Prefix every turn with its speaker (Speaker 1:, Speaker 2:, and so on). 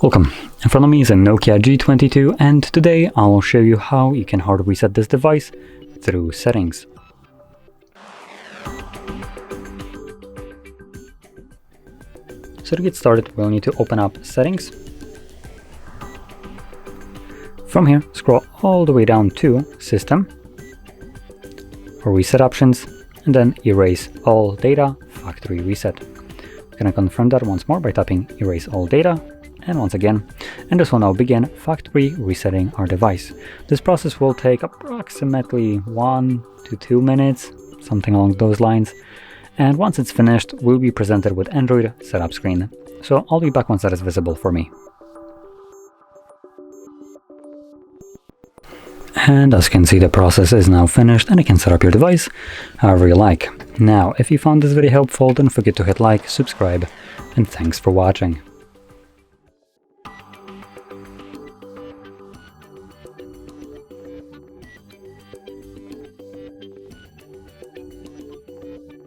Speaker 1: Welcome. In front of me is a Nokia G22, and today I will show you how you can hard reset this device through settings. So to get started, we'll need to open up settings. From here, scroll all the way down to System, or Reset Options, and then Erase All Data Factory Reset. We're going to confirm that once more by tapping Erase All Data. And once again, and this will now begin factory resetting our device. This process will take approximately 1 to 2 minutes, something along those lines. And once it's finished, we'll be presented with Android setup screen. So I'll be back once that is visible for me. And as you can see, the process is now finished and you can set up your device however you like. Now, if you found this video helpful, don't forget to hit like, subscribe, and thanks for watching.